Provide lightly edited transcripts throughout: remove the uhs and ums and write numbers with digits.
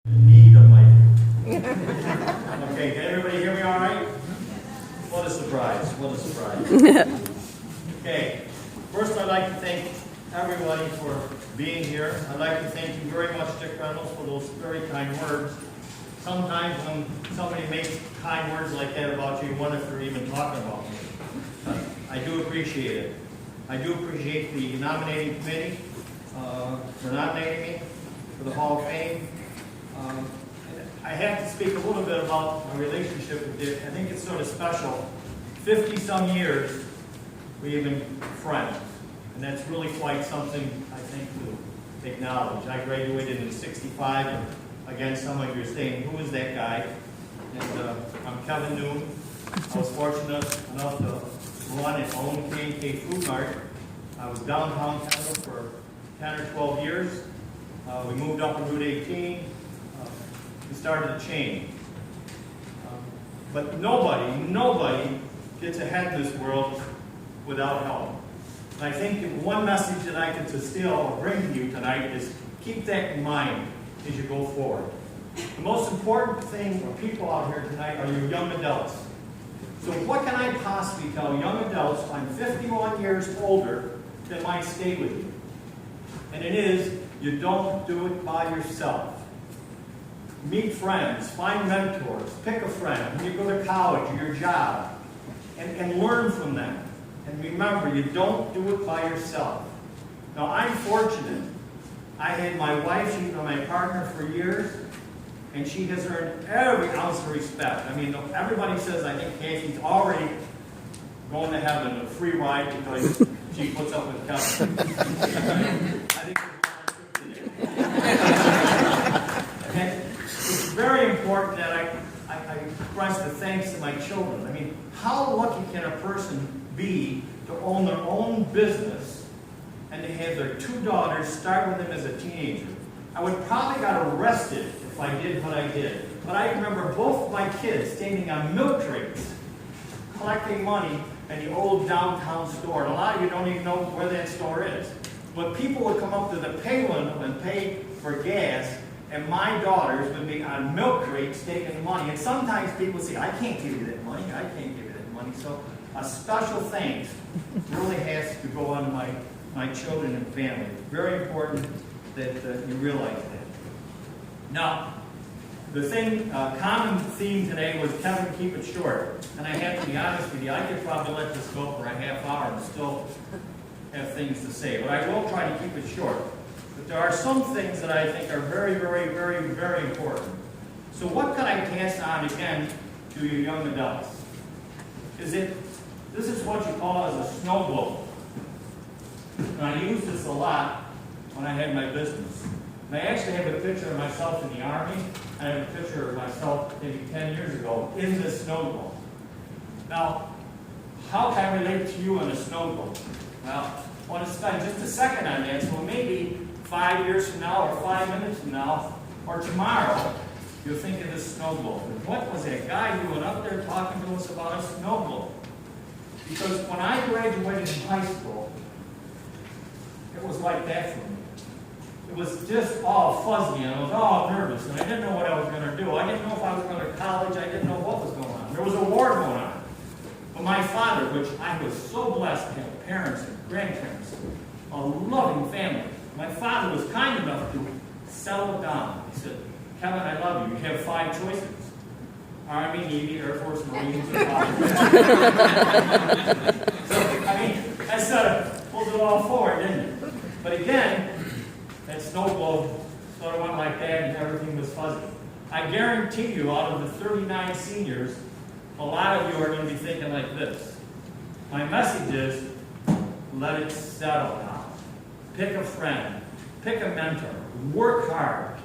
Need a mic. Okay, can everybody hear me all right? What a surprise, what a surprise. Okay, first I'd like to thank everybody for being here. I'd like to thank you very much, Dick Reynolds, for those very kind words. Sometimes when somebody makes kind words like that about you, you wonder if they're even talking about me. I do appreciate it. I do appreciate the nominating committee for nominating me for the Hall of Fame. I have to speak a little bit about my relationship with Dick. I think it's sort of special. 50-some years, we've been friends. And that's really quite something, I think, to acknowledge. I graduated in '65, and again, some of you are saying, who is that guy? And I'm Kevin Noon. I was fortunate enough to run and own K&K Food Mart. I was downtown Kendall for 10 or 12 years. We moved up on Route 18. We started a chain. But nobody gets ahead in this world without help. And I think one message that I could distill or bring to you tonight is keep that in mind as you go forward. The most important thing for people out here tonight are your young adults. So what can I possibly tell young adults? I'm 51 years older that might stay with you. And it is, you don't do it by yourself. Meet friends, find mentors, pick a friend when you go to college or your job, and learn from them. And remember, you don't do it by yourself. Now, I'm fortunate. I had my wife, she's been my partner for years, and she has earned every ounce of respect. I mean, everybody says, I think Kathy's already going to heaven, a free ride, because she puts up with Kevin. I think there's a lot of truth in it. It's very important that I express the thanks to my children. I mean, how lucky can a person be to own their own business and to have their two daughters start with them as a teenager? I would probably got arrested if I did what I did. But I remember both of my kids standing on milk crates collecting money in the old downtown store. And a lot of you don't even know where that store is. But people would come up to the pay window and pay for gas, and my daughters would be on milk crates taking money. And sometimes people say, I can't give you that money, I can't give you that money. So a special thanks really has to go on to my children and family. Very important that you realize that. Now, the common theme today was Kevin, keep it short. And I have to be honest with you, I could probably let this go for a half hour and still have things to say. But I will try to keep it short. But there are some things that I think are very, very, very, very important. So what can I pass on again to you young adults? This is what you call as a snow globe. And I used this a lot when I had my business. And I actually have a picture of myself in the Army. I have a picture of myself maybe 10 years ago in this snow globe. Now, how can I relate to you in a snow globe? Well, I want to spend just a second on that. So maybe 5 years from now, or 5 minutes from now, or tomorrow, you'll think of this snow globe. And what was that guy doing up there talking to us about a snow globe? Because when I graduated from high school, it was like that for me. It was just all fuzzy, and I was all nervous, and I didn't know what I was going to do. I didn't know if I was going to college. I didn't know what was going on. There was a war going on. But my father, which I was so blessed to have parents and grandparents, a loving family, my father was kind enough to settle it down. He said, Kevin, I love you. You have 5 choices. Army, Navy, Air Force, Marines, or college. I mean, that sort of pulled it all forward, didn't it? But again, that snow globe sort of went like that and everything was fuzzy. I guarantee you, out of the 39 seniors, a lot of you are going to be thinking like this. My message is, let it settle down. Pick a friend. Pick a mentor. Work hard.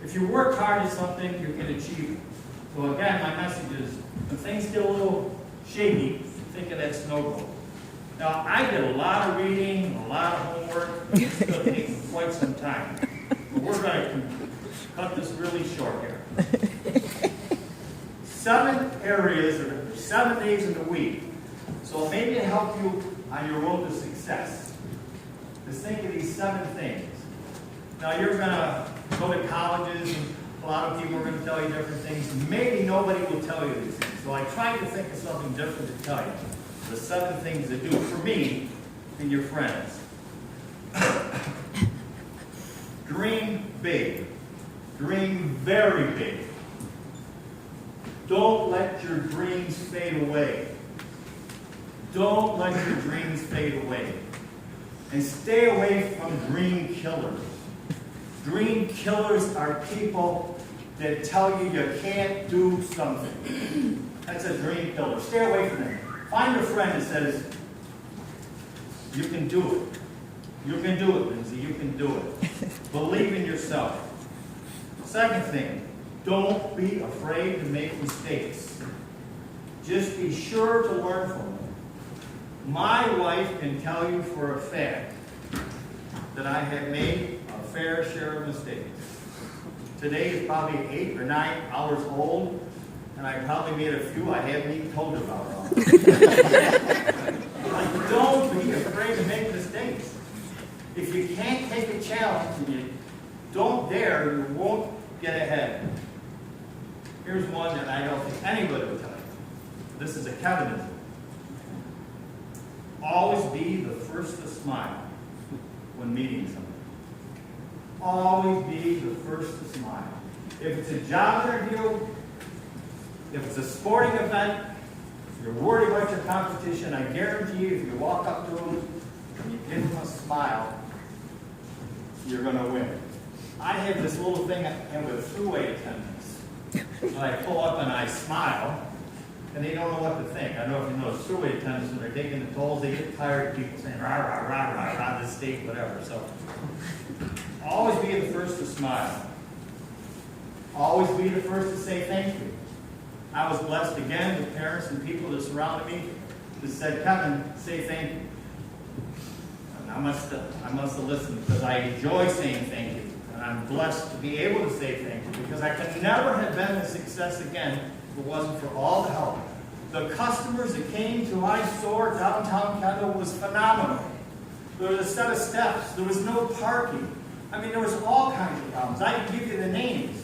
If you work hard at something, you can achieve it. So again, my message is, when things get a little shaky, think of that snow globe. Now, I did a lot of reading, a lot of homework. It's going to take quite some time. But we're going to cut this really short here. 7 areas, or 7 days in the week. So maybe it'll help you on your road to success. Just think of these 7 things. Now, you're going to go to colleges and A lot of people are going to tell you different things. Maybe nobody will tell you these things. So I tried to think of something different to tell you. The 7 things that do it for me and your friends. Dream big. Dream very big. Don't let your dreams fade away. Don't let your dreams fade away. And stay away from dream killers. Dream killers are people that tell you you can't do something. That's a dream killer. Stay away from them. Find a friend that says, you can do it. You can do it, Lindsay. You can do it. Believe in yourself. Second thing, don't be afraid to make mistakes. Just be sure to learn from them. My wife can tell you for a fact that I have made a fair share of mistakes. Today is probably 8 or 9 hours old, and I probably made a few I haven't even told you about. Like, don't be afraid to make mistakes. If you can't take a challenge and you don't dare, you won't get ahead. Here's one that I don't think anybody will tell you. This is a Kevinism. Always be the first to smile when meeting somebody. Always be the first to smile. If it's a job interview, if it's a sporting event, if you're worried about your competition, I guarantee you, if you walk up to them and you give them a smile, you're going to win. I have this little thing I have with thruway attendants. So I pull up and I smile, and they don't know what to think. I don't know if you know thruway attendants, when they're taking the tolls, they get tired of people saying, rah, rah, rah, rah, rah, this state, whatever. So always be the first to smile. Always be the first to say thank you. I was blessed again with parents and people that surrounded me that said, Kevin, say thank you. And I must have listened because I enjoy saying thank you. And I'm blessed to be able to say thank you because I could never have been a success again if it wasn't for all the help. The customers that came to my store downtown Kendall was phenomenal. There was a set of steps. There was no parking. I mean, there was all kinds of problems. I can give you the names.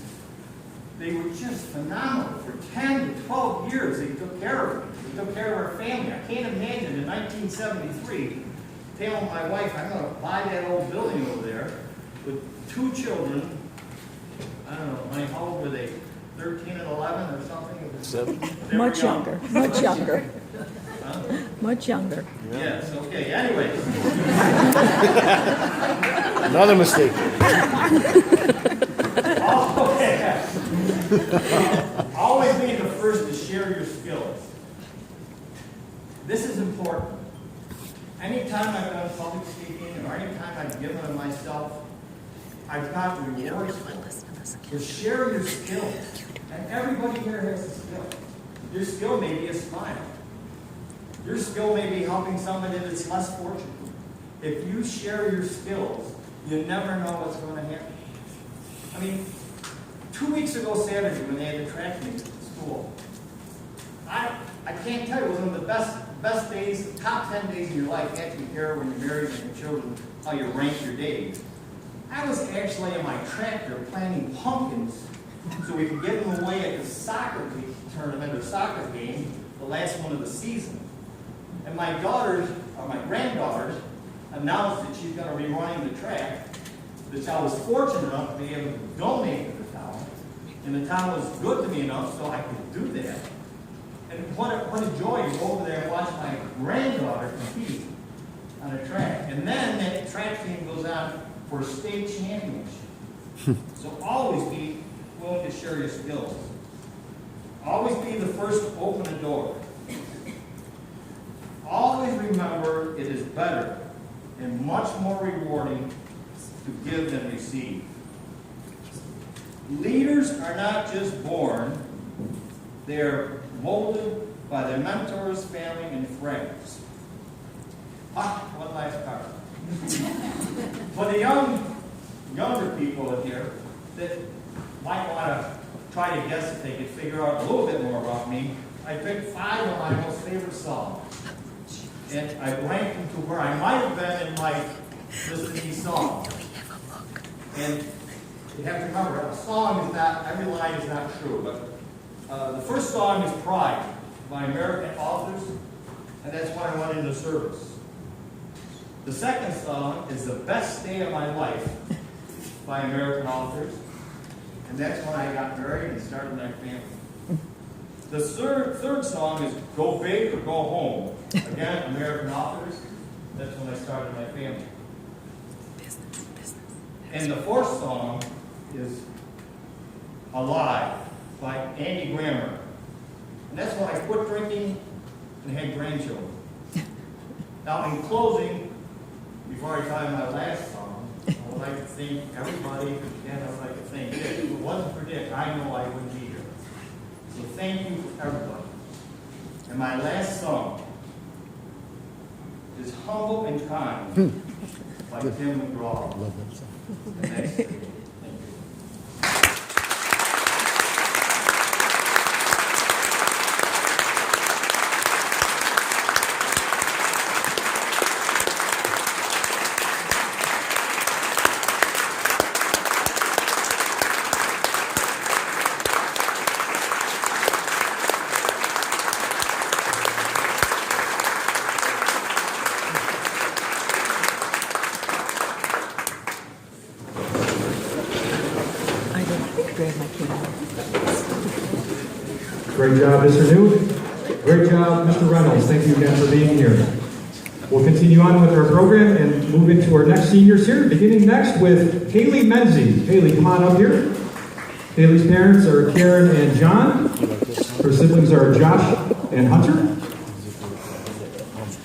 They were just phenomenal. For 10 to 12 years, they took care of me. They took care of our family. I can't imagine in 1973 telling my wife, I'm going to buy that old building over there with 2 children. I don't know, honey, how old were they? 13 and 11 or something? 7. Much younger. Much younger. Huh? Much younger. Yeah. Yes, okay. Anyways. Another mistake. Always be the first to share your skills. This is important. Anytime I've done public speaking or anytime I've given of myself, I've got rewards for it. So share your skills. And everybody here has a skill. Your skill may be a smile. Your skill may be helping somebody that's less fortunate. If you share your skills, you never know what's going to happen. I mean, 2 weeks ago Saturday when they had the track meet at the school, I can't tell you, it was one of the best days, top 10 days of your life. You have to compare when you're married and your children, how you rank your days. I was actually in my tractor planting pumpkins so we could give them away at the soccer tournament or soccer game, the last one of the season. And my daughters, or my granddaughters, announced that she's going to be running the track, that I was fortunate enough to be able to donate to the town. And the town was good to me enough so I could do that. And what a joy to go over there and watch my granddaughter compete on a track. And then that track team goes on for a state championship. So always be willing to share your skills. Always be the first to open a door. Always remember it is better and much more rewarding to give than receive. Leaders are not just born, they are molded by their mentors, family, and friends. One last part. For the younger people in here that might want to try to guess if they could figure out a little bit more about me, I picked 5 of my most favorite songs. And I ranked them to where I might have been in my listening to these songs. And you have to remember, a song is not, every line is not true, but the first song is Pride by American authors, and that's when I went into service. The second song is The Best Day of My Life by American authors, and that's when I got married and started my family. The third song is Go Big or Go Home. Again, American authors, that's when I started my family. And the fourth song is Alive by Andy Grammer. And that's when I quit drinking and had grandchildren. Now, in closing, before I tell you my last song, I would like to thank everybody. Again, I would like to thank Dick. If it wasn't for Dick, I know I wouldn't be here. So thank you for everybody. And my last song is Humble and Kind by Tim McGraw. And that's it. Thank you. I didn't grab my camera. Great job, Mr. Newt. Great job, Mr. Reynolds. Thank you again for being here. We'll continue on with our program and move into our next seniors here, beginning next with Haley Menzie. Haley, come on up here. Haley's parents are Karen and John. Her siblings are Josh and Hunter.